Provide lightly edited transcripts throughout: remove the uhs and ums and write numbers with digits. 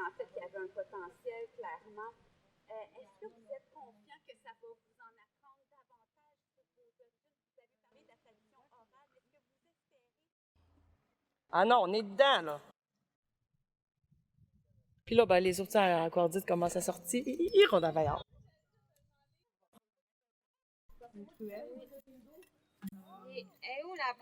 en fait qu'il y avait un potentiel, clairement. Est-ce que vous êtes confiant que ça va vous en apprendre davantage sur vos études? Vous avez parlé de la tradition orale. Est-ce que vous espérez? Ah non, on est dedans, là. Puis là, ben, les autres encore dit commencent à sortir. On avait hâte. Et où la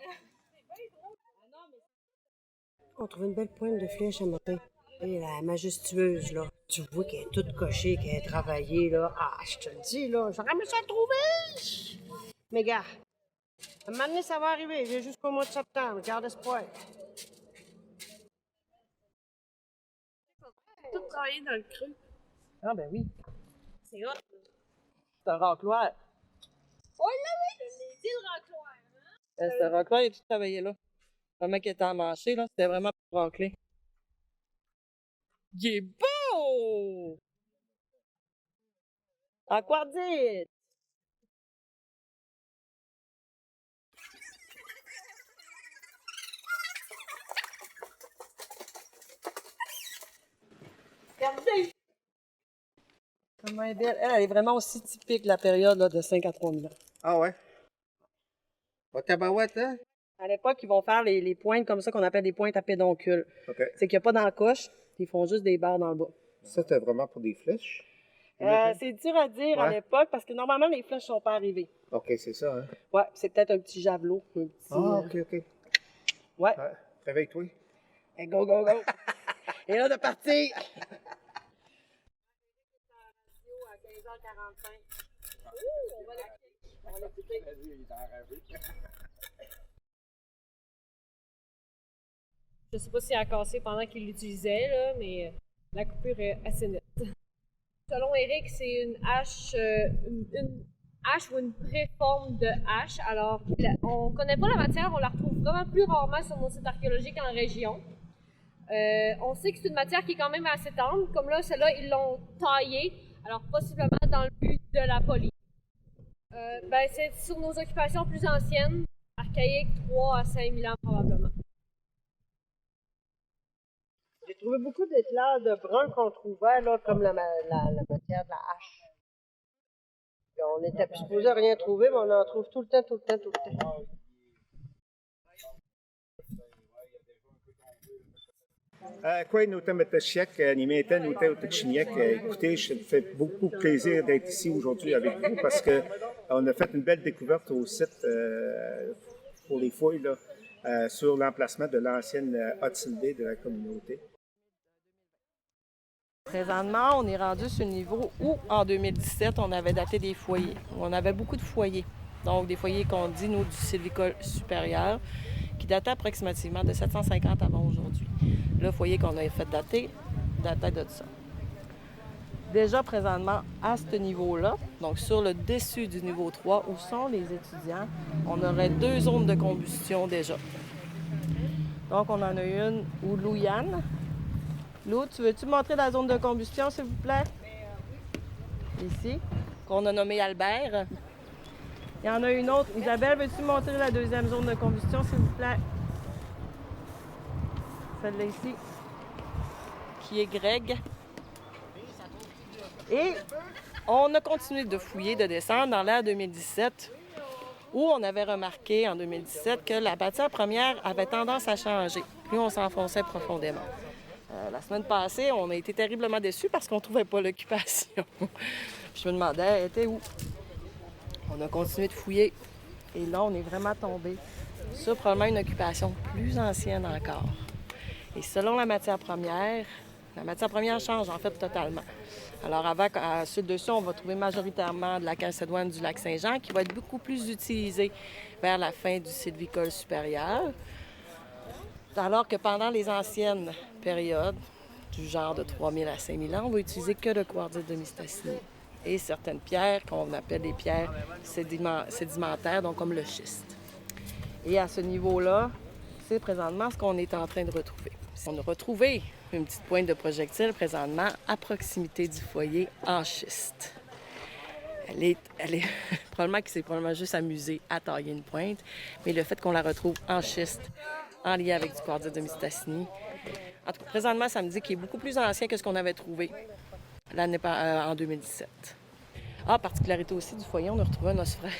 On trouve une belle pointe de flèche ce matin. Et la majestueuse, là. Tu vois qu'elle est toute cochée, qu'elle est travaillée, là. Ah, je te le dis, là. J'aurais aimé ça le trouver! Mais gars, à un moment donné, ça va arriver. J'ai jusqu'au mois de septembre. Garde espoir. Tout travaillé dans le creux. Ah ben oui. C'est hot. C'est un racloir. Oh là oui! Je l'ai dit le racloir, hein? C'est un racloir, il a tout travaillé là. Vraiment qu'il était emmanché, là. C'était vraiment pour racler. Il est beau! Aquardite! Regardez! Comment elle est belle. Elle est vraiment aussi typique de la période là, de 5 à 3 000 ans. Ah ouais? Pas de tabarouette, hein? À l'époque, ils vont faire les pointes comme ça qu'on appelle des pointes à pédoncule. OK. C'est qu'il n'y a pas d'encoche, ils font juste des barres dans le bas. Ça, c'était vraiment pour des flèches? C'est dur à dire à Ouais. l'époque parce que normalement, les flèches sont pas arrivées. OK, c'est ça, hein? Ouais, c'est peut-être un petit javelot. Un petit, Ah, OK, OK. Ouais. Ouais. Réveille-toi. Et go, go, go! Et là, de partir! À 15h45. On va l'écouter. Je sais pas si elle a cassé pendant qu'il l'utilisait, là, mais la coupure est assez nette. Selon Eric, c'est une hache, une hache ou une préforme de hache. Alors, on connaît pas la matière, on la retrouve vraiment plus rarement sur nos sites archéologiques en région. On sait que c'est une matière qui est quand même assez tendre. Comme là, celle-là, ils l'ont taillée, alors possiblement dans le but de la polir. C'est sur nos occupations plus anciennes, archaïques, 3 à 5 000 ans probablement. J'ai trouvé beaucoup d'éclats de brun qu'on trouvait, là, comme la matière de la hache. Puis on était supposé rien trouver, mais on en trouve tout le temps, tout le temps, tout le temps. Quoi, nous sommes à Chiec, Nimeta, nous sommes au Chignac. Écoutez, je me fais beaucoup plaisir d'être ici aujourd'hui avec vous parce qu'on a fait une belle découverte au site pour les fouilles là, sur l'emplacement de l'ancienne Hudson Bay de la communauté. Présentement, on est rendu sur le niveau où, en 2017, on avait daté des foyers. On avait beaucoup de foyers. Donc, des foyers qu'on dit, nous, du sylvicole supérieur, qui dataient approximativement de 750 avant aujourd'hui. Le foyer qu'on a fait dater datait de ça. Déjà, présentement, à ce niveau-là, donc sur le dessus du niveau 3, où sont les étudiants, on aurait 2 zones de combustion déjà. Donc, on en a une où Louyanne. Lou, tu veux-tu montrer la zone de combustion, s'il vous plaît? Ici, qu'on a nommée Albert. Il y en a une autre. Isabelle, veux-tu montrer la deuxième zone de combustion, s'il vous plaît? Celle-là ici, qui est Greg. Et on a continué de fouiller, de descendre dans l'ère 2017, où on avait remarqué en 2017 que la matière première avait tendance à changer. Plus on s'enfonçait profondément. La semaine passée, on a été terriblement déçus parce qu'on ne trouvait pas l'occupation. Je me demandais, elle était où? On a continué de fouiller. Et là, on est vraiment tombé sur probablement une occupation plus ancienne encore. Et selon la matière première change en fait totalement. Alors avant, sur le dessus, on va trouver majoritairement de la calcédoine du lac Saint-Jean qui va être beaucoup plus utilisée vers la fin du sylvicole supérieur. Alors que pendant les anciennes périodes, du genre de 3000 à 5000 ans, on va utiliser que le quartzite de Mistassini et certaines pierres qu'on appelle des pierres sédimentaires, donc comme le schiste. Et à ce niveau-là, c'est présentement ce qu'on est en train de retrouver. On a retrouvé une petite pointe de projectile présentement à proximité du foyer en schiste. Elle est probablement qu'il s'est probablement juste amusé à tailler une pointe, mais le fait qu'on la retrouve en schiste, en lien avec du quartzite de Mistassini, En tout cas, présentement, ça me dit qu'il est beaucoup plus ancien que ce qu'on avait trouvé en 2017. Ah, particularité aussi du foyer, on a retrouvé un ossuaire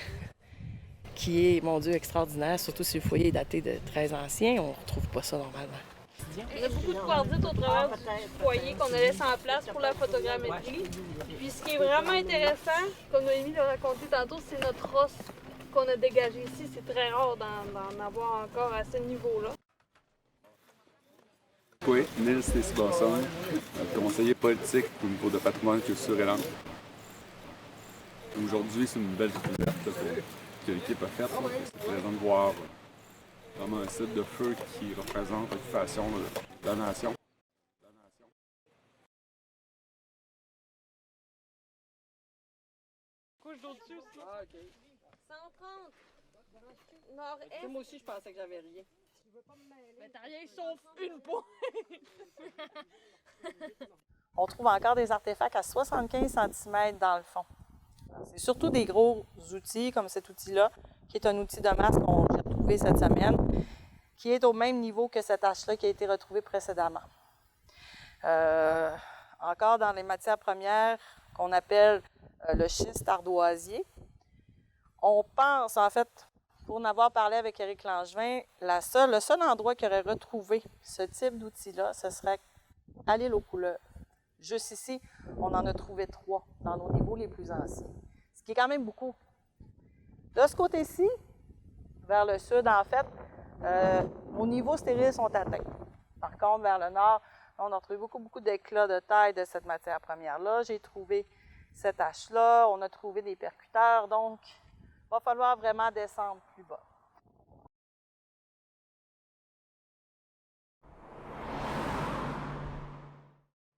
qui est, mon Dieu, extraordinaire, surtout si le foyer est daté de très ancien. On ne retrouve pas ça normalement. On a beaucoup de quartzites au travers du foyer qu'on a laissé en place pour la photogrammétrie. Puis ce qui est vraiment intéressant, comme Noémie l'a raconté tantôt, c'est notre rosse qu'on a dégagée ici. C'est très rare d'en avoir encore à ce niveau-là. Oui, Nils Stacey-Basson, conseiller politique au niveau de patrimoine, culture et langue. Aujourd'hui, c'est une belle découverte que l'équipe a faite. C'est plaisant de voir vraiment un site de feu qui représente l'occupation de la nation. 130 nord-est. Moi aussi, je pensais que j'avais rien. Mais t'as rien sauf une pointe. On trouve encore des artefacts à 75 cm dans le fond. C'est surtout des gros outils comme cet outil-là, qui est un outil de masse qu'on a retrouvé cette semaine, qui est au même niveau que cette hache-là qui a été retrouvée précédemment. Encore dans les matières premières qu'on appelle le schiste ardoisier. On pense, en fait, pour en avoir parlé avec Éric Langevin, le seul endroit qui aurait retrouvé ce type d'outil-là, ce serait à l'île aux Couleurs. Juste ici, on en a trouvé 3 dans nos niveaux les plus anciens, ce qui est quand même beaucoup. De ce côté-ci, vers le sud, en fait, nos niveaux stériles sont atteints. Par contre, vers le nord, on a trouvé beaucoup d'éclats de taille de cette matière première-là. J'ai trouvé cette hache-là, on a trouvé des percuteurs, donc il va falloir vraiment descendre plus bas.